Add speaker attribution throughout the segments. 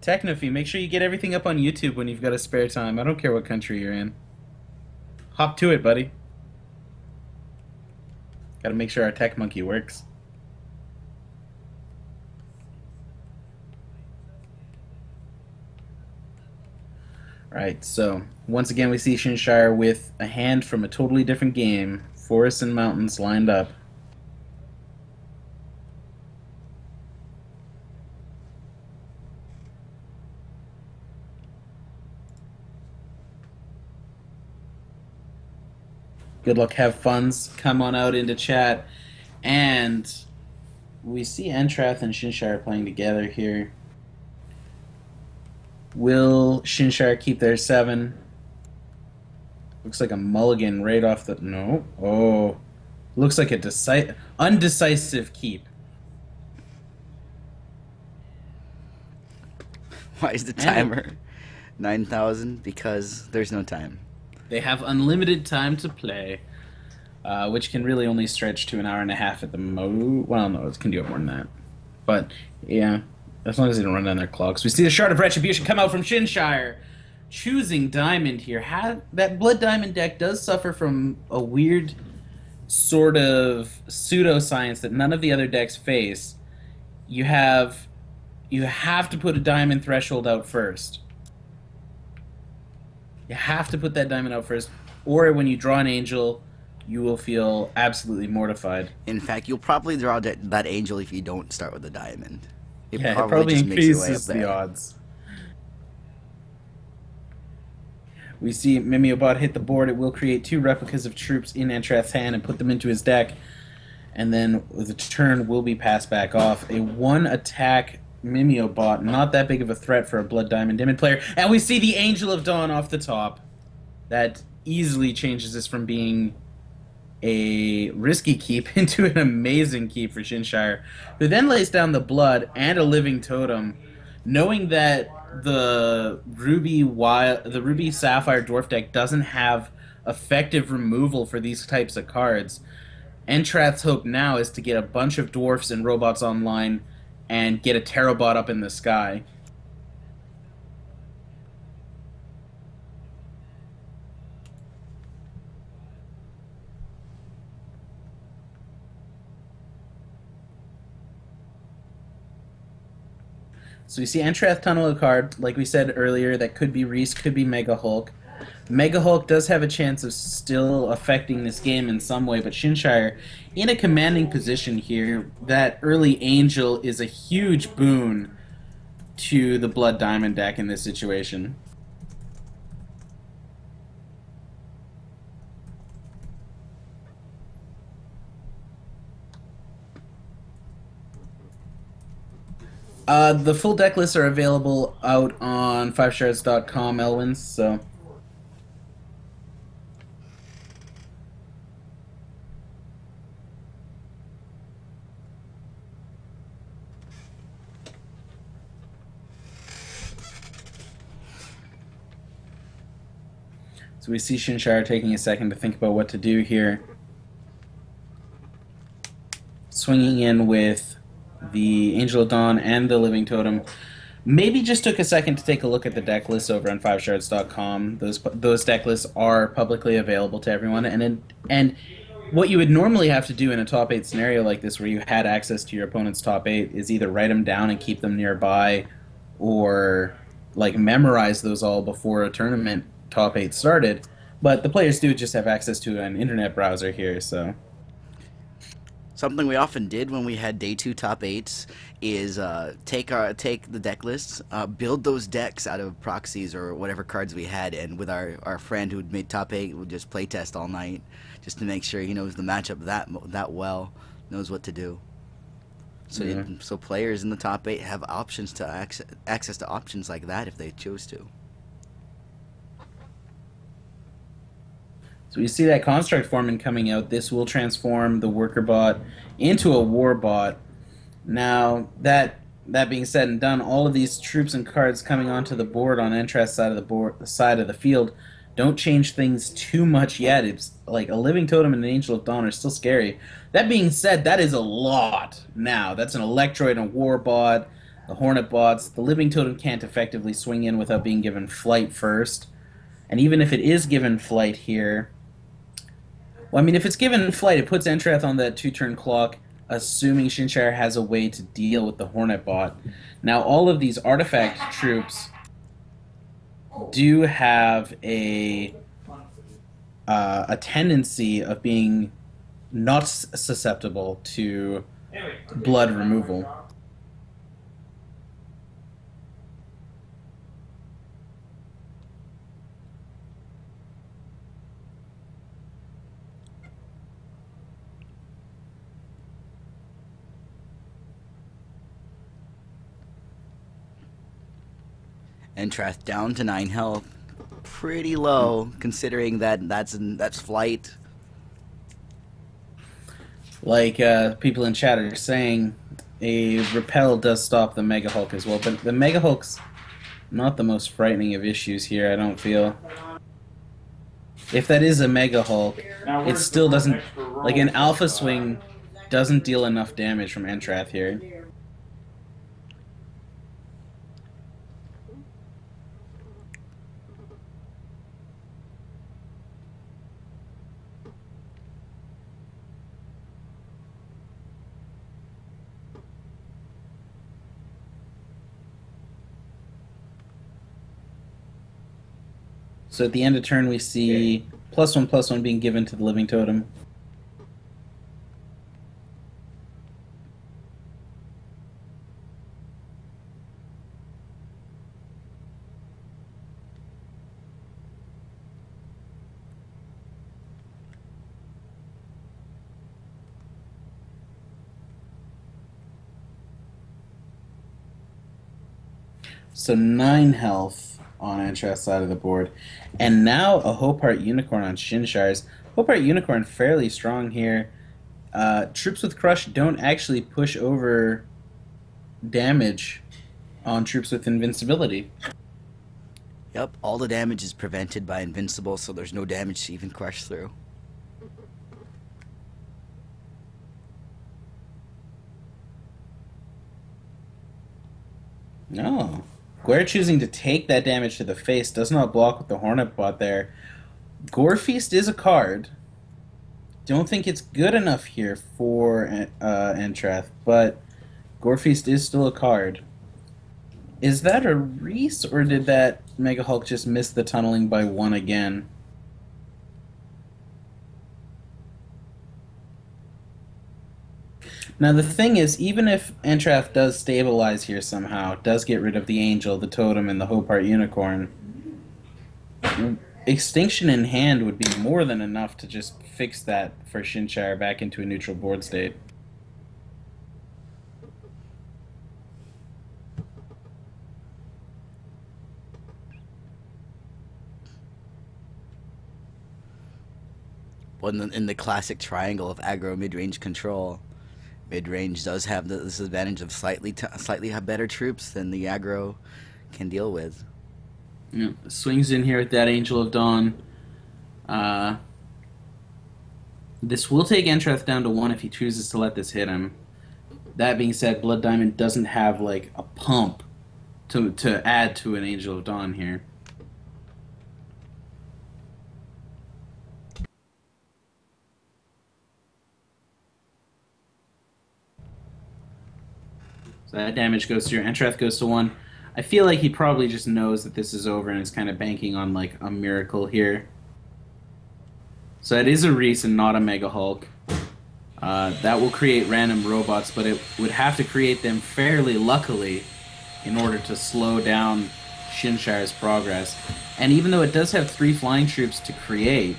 Speaker 1: Technophy, make sure you get everything up on YouTube when you've got a spare time. I don't care what country you're in. Hop to it, buddy. Gotta make sure our tech monkey works. Alright, so once again we see Shinshire with a hand from a totally different game. Forests and mountains lined up. Good luck, have funs. Come on out into chat. And we see Entrath and Shinshire playing together here. Will Shinshire keep their 7? Looks like a mulligan right off the... No. Oh. Looks like a undecisive keep.
Speaker 2: Why is the timer 9,000? Because there's no time.
Speaker 1: They have unlimited time to play, which can really only stretch to an hour and a half at the most. Well, no, it can do it more than that. But, yeah, as long as they don't run down their clocks. We see the Shard of Retribution come out from Shinshire, choosing Diamond here. That Blood Diamond deck does suffer from a weird sort of pseudoscience that none of the other decks face. You have to put a Diamond threshold out first. You have to put that diamond out first, or when you draw an angel, you will feel absolutely mortified.
Speaker 2: In fact, you'll probably draw that angel if you don't start with a diamond.
Speaker 1: It probably increases the odds. We see Mimeobot hit the board. It will create 2 replicas of troops in Entrath's hand and put them into his deck, and then the turn will be passed back off. A 1-attack Mimeobot, not that big of a threat for a Blood Diamond Dimid player. And we see the Angel of Dawn off the top. That easily changes this from being a risky keep into an amazing keep for Shinshire, who then lays down the Blood and a Living Totem, knowing that the Ruby Sapphire Dwarf deck doesn't have effective removal for these types of cards. Entrath's hope now is to get a bunch of dwarfs and robots online and get a Terrabot up in the sky. So we see Entrath tunnel a card, like we said earlier, that could be Reese, could be Mega Hulk. Mega Hulk does have a chance of still affecting this game in some way, but Shinshire in a commanding position here. That early Angel is a huge boon to the Blood Diamond deck in this situation. The full deck lists are available out on FiveShards.com, Elwins, so... So we see Shinshire taking a second to think about what to do here. Swinging in with the Angel of Dawn and the Living Totem. Maybe just took a second to take a look at the deck lists over on FiveShards.com. Those deck lists are publicly available to everyone. And what you would normally have to do in a top 8 scenario like this, where you had access to your opponent's top 8, is either write them down and keep them nearby, or like memorize those all before a tournament top 8 started. But the players do just have access to an internet browser here, so...
Speaker 2: Something we often did when we had day 2 top 8s is take the deck lists, build those decks out of proxies or whatever cards we had, and with our friend who'd made top 8, we'd just play test all night just to make sure he knows the matchup that well, knows what to do. So
Speaker 1: yeah.
Speaker 2: So players in the top 8 have options to access to options like that if they choose to.
Speaker 1: So you see that Construct Foreman coming out. This will transform the Worker Bot into a War Bot. Now, that being said and done, all of these troops and cards coming onto the board on Entrath's side of the field don't change things too much yet. It's like a Living Totem and an Angel of Dawn are still scary. That being said, that is a lot now. That's an Electroid and a War Bot. The Hornet bots, the Living Totem can't effectively swing in without being given flight first. And even if it is given flight here, well, I mean, if it's given flight, it puts Entrath on that 2-turn clock, assuming Shinshire has a way to deal with the Hornet bot. Now, all of these artifact troops do have a tendency of being not susceptible to blood removal.
Speaker 2: Entrath down to 9 health. Pretty low, considering that's flight.
Speaker 1: Like people in chat are saying, a repel does stop the Mega Hulk as well, but the Mega Hulk's not the most frightening of issues here, I don't feel. If that is a Mega Hulk, it still doesn't... Like, an Alpha Swing doesn't deal enough damage from Entrath here. So at the end of turn, we see +1/+1 being given to the Living Totem. So 9 health on Entrath's side of the board. And now a Hopeheart Unicorn on Shinshire's. Hopeheart Unicorn fairly strong here. Troops with Crush don't actually push over damage on troops with Invincibility.
Speaker 2: Yep, all the damage is prevented by Invincible, so there's no damage to even crush through.
Speaker 1: No. Guare choosing to take that damage to the face does not block with the Hornet bot there. Gore Feast is a card. Don't think it's good enough here for Entrath, but Gore Feast is still a card. Is that a Reese, or did that Mega Hulk just miss the tunneling by 1 again? Now the thing is, even if Entrath does stabilize here somehow, does get rid of the Angel, the Totem, and the Hopeheart Unicorn, Extinction in hand would be more than enough to just fix that for Shinshire back into a neutral board state.
Speaker 2: Well, in the classic triangle of aggro mid-range control, mid-range does have the disadvantage of slightly better troops than the aggro can deal with.
Speaker 1: Yeah, swings in here with that Angel of Dawn. This will take Entrath down to 1 if he chooses to let this hit him. That being said, Blood Diamond doesn't have like a pump to add to an Angel of Dawn here. So that damage goes through. Entrath goes to 1. I feel like he probably just knows that this is over and is kind of banking on like a miracle here. So it is a Reese and not a Mega Hulk. That will create random robots, but it would have to create them fairly luckily in order to slow down Shinshire's progress. And even though it does have 3 flying troops to create,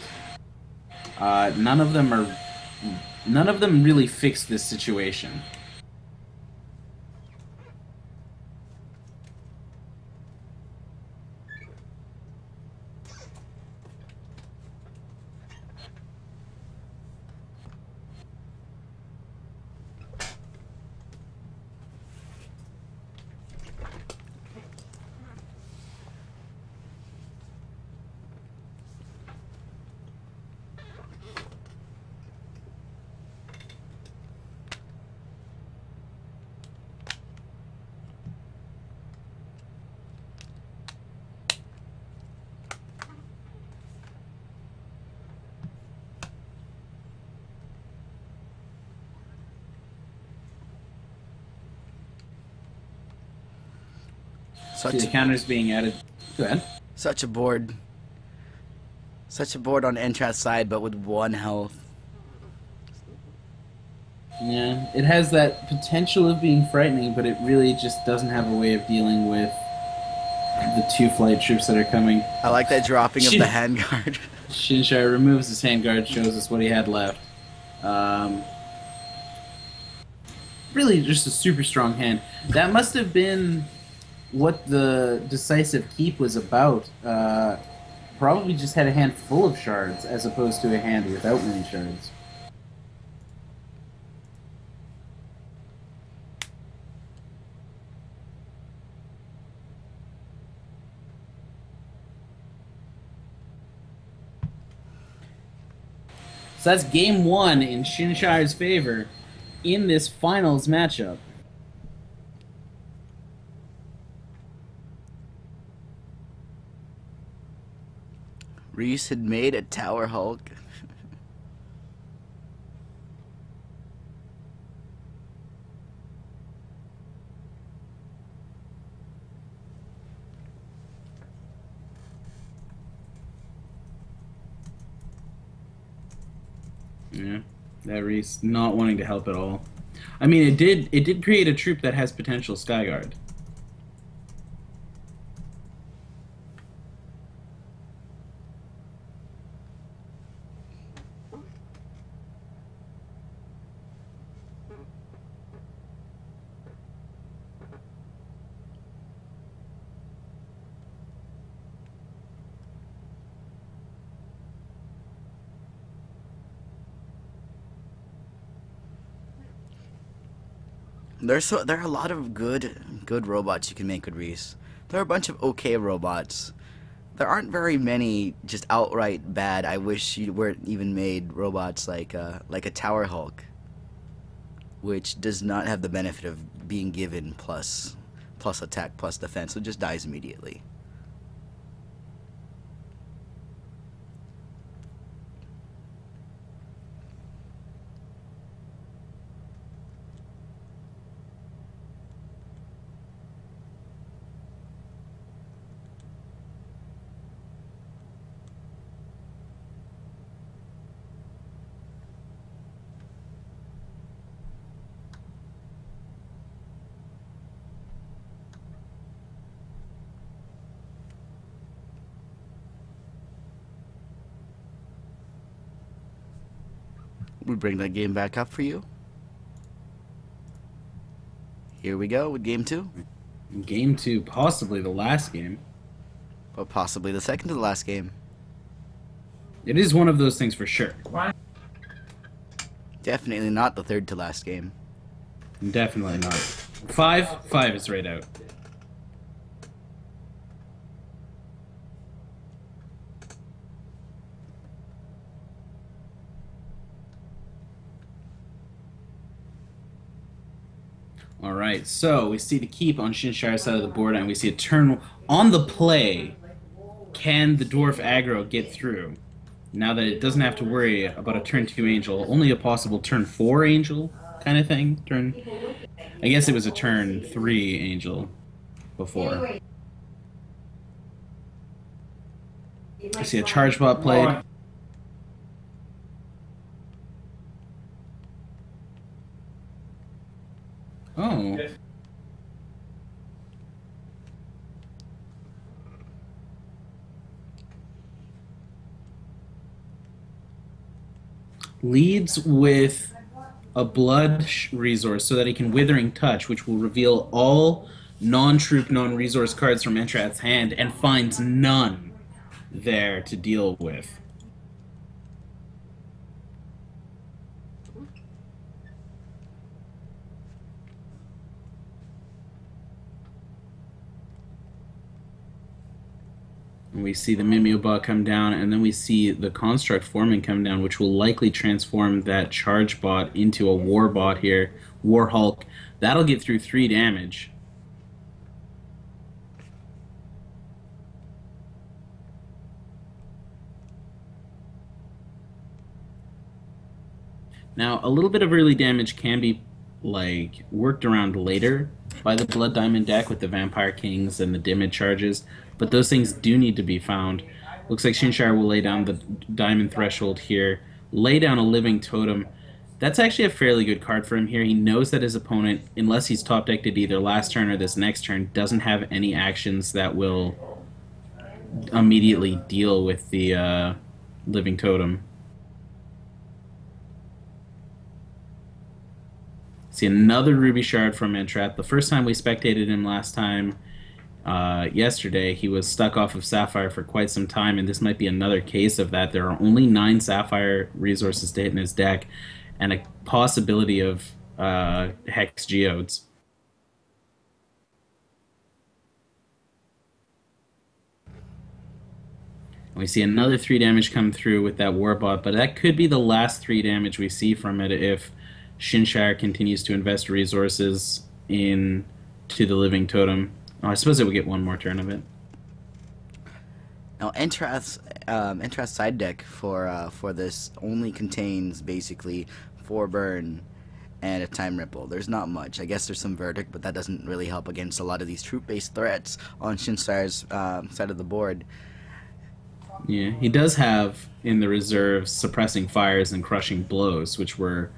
Speaker 1: none of them really fix this situation. See the
Speaker 2: Such
Speaker 1: counters being added. Go ahead.
Speaker 2: such a board. Such a board on Entrath's side, but with 1 health.
Speaker 1: Yeah, it has that potential of being frightening, but it really just doesn't have a way of dealing with the 2 flight troops that are coming.
Speaker 2: I like that dropping of the handguard.
Speaker 1: Shinshire removes his handguard, shows us what he had left. Really just a super strong hand. That must have been what the decisive keep was about. Probably just had a hand full of shards as opposed to a hand without many shards. So that's game 1 in Shinshire's favor in this finals matchup.
Speaker 2: Reese had made a Tower Hulk.
Speaker 1: Yeah, that Reese not wanting to help at all. I mean, it did create a troop that has potential Skyguard.
Speaker 2: There are a lot of good robots you can make with Reese. There are a bunch of okay robots. There aren't very many just outright bad. I wish you weren't even made robots like a Tower Hulk, which does not have the benefit of being given plus attack plus defense, so it just dies immediately. We bring that game back up for you. Here we go with game 2.
Speaker 1: Game 2, possibly the last game.
Speaker 2: But possibly the second to the last game.
Speaker 1: It is one of those things for sure.
Speaker 2: Definitely not the third to last game.
Speaker 1: Definitely not. 5 is right out. Alright, so we see the keep on Shinshire's side of the board, and we see a turn on the play. Can the dwarf aggro get through? Now that it doesn't have to worry about a turn 2 angel, only a possible turn 4 angel kind of thing. I guess it was a turn 3 angel before. I see a charge bot played. Oh. Leads with a blood resource so that he can Withering Touch, which will reveal all non-troop, non-resource cards from Entrath's hand, and finds none there to deal with. And we see the Mimeobot come down, and then we see the Construct forming come down, which will likely transform that Charge Bot into a War Bot here, War Hulk. That'll get through 3 damage. Now, a little bit of early damage can be like worked around later by the Blood Diamond deck with the Vampire Kings and the Dimid charges, but those things do need to be found. Looks like Shinshire will lay down the Diamond Threshold here, lay down a Living Totem. That's actually a fairly good card for him here. He knows that his opponent, unless he's top decked it either last turn or this next turn, doesn't have any actions that will immediately deal with the Living Totem. See another Ruby Shard from Entrath. The first time we spectated him last time, yesterday, he was stuck off of Sapphire for quite some time, and this might be another case of that. There are only 9 Sapphire resources to hit in his deck, and a possibility of Hex Geodes. We see another 3 damage come through with that Warbot, but that could be the last 3 damage we see from it if Shinshire continues to invest resources into the Living Totem. Oh, I suppose it would get one more turn of it.
Speaker 2: Now, Entrath's side deck for this only contains basically 4 burn and a time ripple. There's not much. I guess there's some verdict, but that doesn't really help against a lot of these troop-based threats on Shinshire's side of the board.
Speaker 1: Yeah, he does have in the reserves Suppressing Fires and Crushing Blows, which are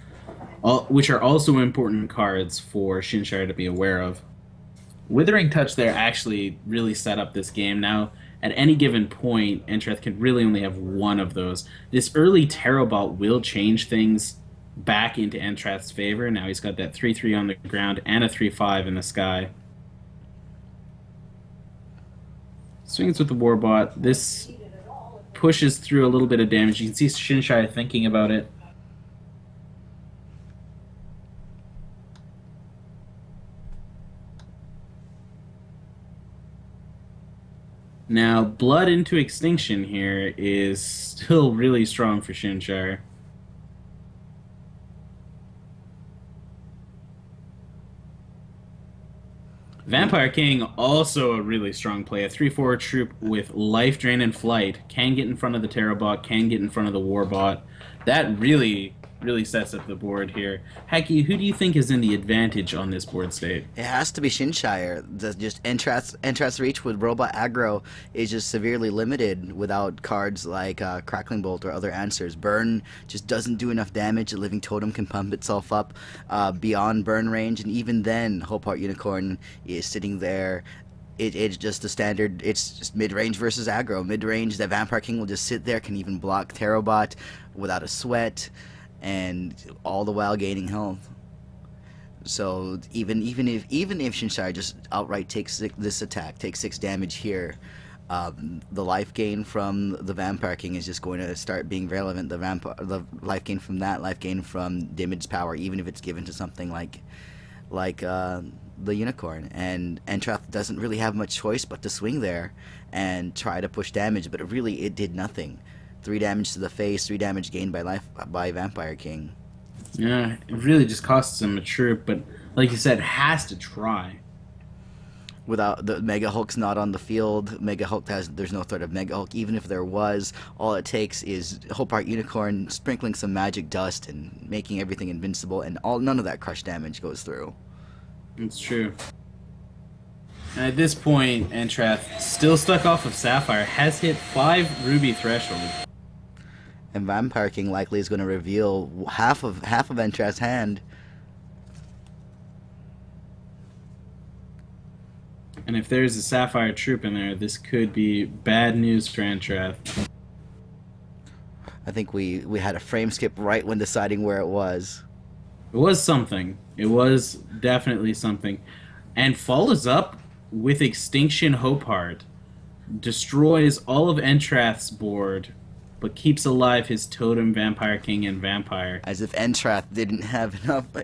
Speaker 1: also important cards for Shinshire to be aware of. Withering Touch there actually really set up this game. Now, at any given point, Entrath can really only have one of those. This early Terrabot will change things back into Entrath's favor. Now he's got that 3/3 on the ground and a 3/5 in the sky. Swings with the Warbot. This pushes through a little bit of damage. You can see Shinshire thinking about it. Now, Blood into Extinction here is still really strong for Shinshire. Vampire King, also a really strong play. A 3/4 troop with Life Drain and Flight. Can get in front of the Terrabot, can get in front of the Warbot. That really sets up the board here. Hacky, who do you think is in the advantage on this board state?
Speaker 2: It has to be Shinshire. Just Entrath's reach with robot aggro is just severely limited without cards like Crackling Bolt or other answers. Burn just doesn't do enough damage. The Living Totem can pump itself up beyond burn range, and even then, Hope Heart Unicorn is sitting there. It's just the standard. It's just mid-range versus aggro. Mid-range, the Vampire King will just sit there, can even block Terrabot without a sweat, and all the while gaining health. So even if Shinshire just outright takes this attack, takes 6 damage here, the life gain from the Vampire King is just going to start being relevant. The life gain from that, life gain from Dimid's power, even if it's given to something like the Unicorn. And Entrath doesn't really have much choice but to swing there and try to push damage, but it did nothing. 3 damage to the face, 3 damage gained by Vampire King.
Speaker 1: Yeah, it really just costs him a troop, but like you said, has to try.
Speaker 2: Without the Mega Hulk's not on the field, there's no threat of Mega Hulk. Even if there was, all it takes is Hope Heart Unicorn sprinkling some magic dust and making everything invincible, and none of that crush damage goes through.
Speaker 1: It's true. And at this point, Entrath, still stuck off of Sapphire, has hit 5 Ruby threshold.
Speaker 2: And Vampire King likely is going to reveal half of Entrath's hand.
Speaker 1: And if there's a Sapphire troop in there, this could be bad news for Entrath.
Speaker 2: I think we had a frame skip right when deciding where it was.
Speaker 1: It was something. It was definitely something. And follows up with Extinction Hope Heart. Destroys all of Entrath's board, but keeps alive his Totem, Vampire King, and Vampire.
Speaker 2: As if Entrath didn't have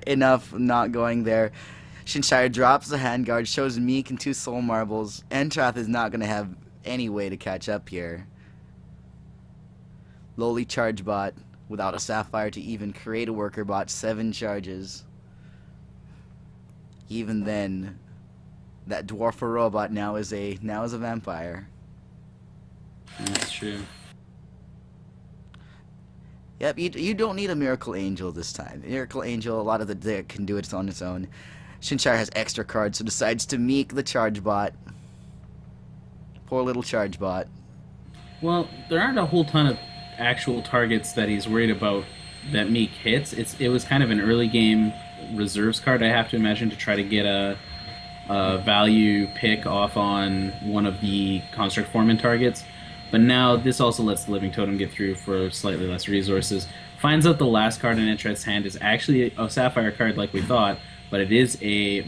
Speaker 2: enough not going there. Shinshire drops the handguard, shows Meek and 2 soul marbles. Entrath is not going to have any way to catch up here. Lowly charge bot without a Sapphire to even create a worker bot, 7 charges. Even then, that dwarf or robot now is a vampire.
Speaker 1: That's true.
Speaker 2: Yep, you don't need a Miracle Angel this time. Miracle Angel, a lot of the deck can do it on its own. Shinshire has extra cards, so decides to meek the Charge Bot. Poor little Charge Bot.
Speaker 1: Well, there aren't a whole ton of actual targets that he's worried about that Meek hits. It was kind of an early game reserves card, I have to imagine, to try to get a value pick off on one of the Construct Foreman targets. But now this also lets the Living Totem get through for slightly less resources. Finds out the last card in Entrath's hand is actually a Sapphire card like we thought, but it is a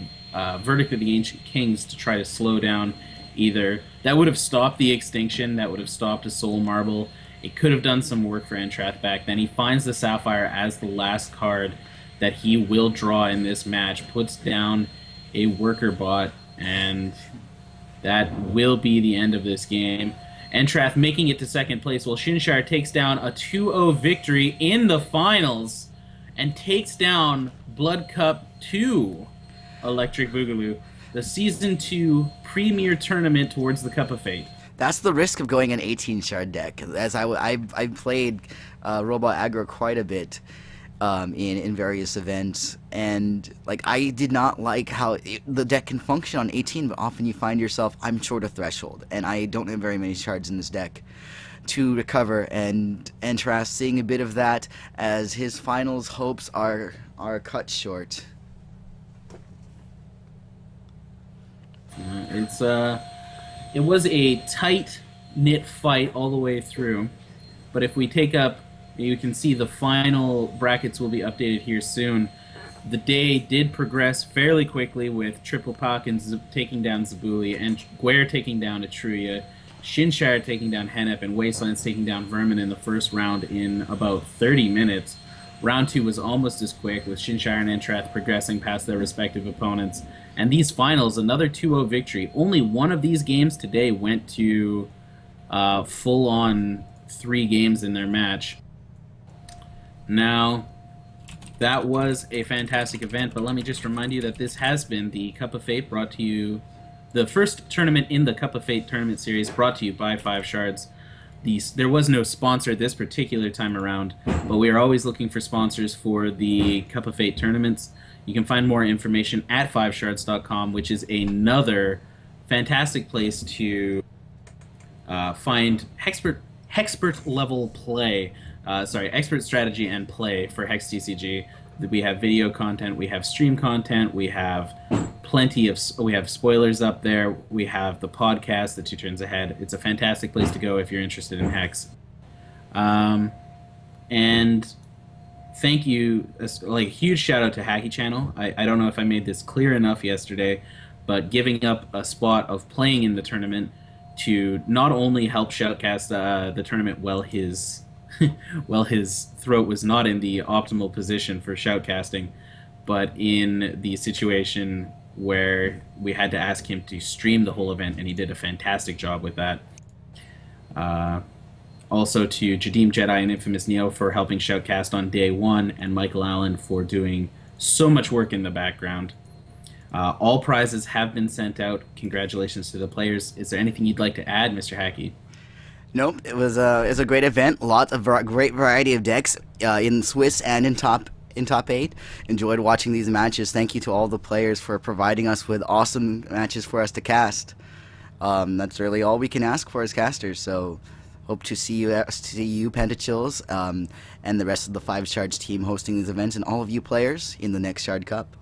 Speaker 1: Verdict of the Ancient Kings to try to slow down either. That would have stopped the Extinction, that would have stopped a Soul Marble. It could have done some work for Entrath back then. He finds the Sapphire as the last card that he will draw in this match, puts down a Worker Bot, and that will be the end of this game. Entrath making it to second place while Shinshire takes down a 2-0 victory in the finals and takes down Blood Cup 2 Electric Boogaloo, the Season 2 premier tournament towards the Cup of Fate.
Speaker 2: That's the risk of going an 18 shard deck. As I played Robot Aggro quite a bit in various events, and like I did not like how the deck can function on 18, but often you find yourself, I'm short of threshold, and I don't have very many shards in this deck to recover, and Entrath seeing a bit of that as his finals hopes are cut short.
Speaker 1: It was a tight-knit fight all the way through, but if we take up, you can see the final brackets will be updated here soon. The day did progress fairly quickly with Triple Pockins taking down Zabuli, and Guare taking down Etruria, Shinshire taking down Hennep, and Wastelands taking down Vermin in the first round in about 30 minutes. Round 2 was almost as quick, with Shinshire and Entrath progressing past their respective opponents. And these finals, another 2-0 victory. Only one of these games today went to full-on 3 games in their match. Now, that was a fantastic event, but let me just remind you that this has been the Cup of Fate, brought to you, the first tournament in the Cup of Fate tournament series, brought to you by FiveShards. There was no sponsor this particular time around, but we are always looking for sponsors for the Cup of Fate tournaments. You can find more information at FiveShards.com, which is another fantastic place to find expert level play. Expert strategy and play for HexTCG. We have video content, we have stream content, we have we have spoilers up there, we have the podcast, the 2 Turns Ahead. It's a fantastic place to go if you're interested in Hex. And thank you, like, huge shout out to Hacky Channel. I don't know if I made this clear enough yesterday, but giving up a spot of playing in the tournament to not only help shoutcast the tournament while his throat was not in the optimal position for shoutcasting, but in the situation where we had to ask him to stream the whole event, and he did a fantastic job with that. Also to Jadeem Jedi and Infamous Neo for helping shoutcast on day 1, and Michael Allen for doing so much work in the background. All prizes have been sent out. Congratulations to the players. Is there anything you'd like to add, Mr. Hackey?
Speaker 2: Nope, it was a great event. Lots of great variety of decks in Swiss and in top 8. Enjoyed watching these matches. Thank you to all the players for providing us with awesome matches for us to cast. That's really all we can ask for as casters. So hope to see you Pentachills, and the rest of the FiveShards team hosting these events, and all of you players in the next Shard Cup.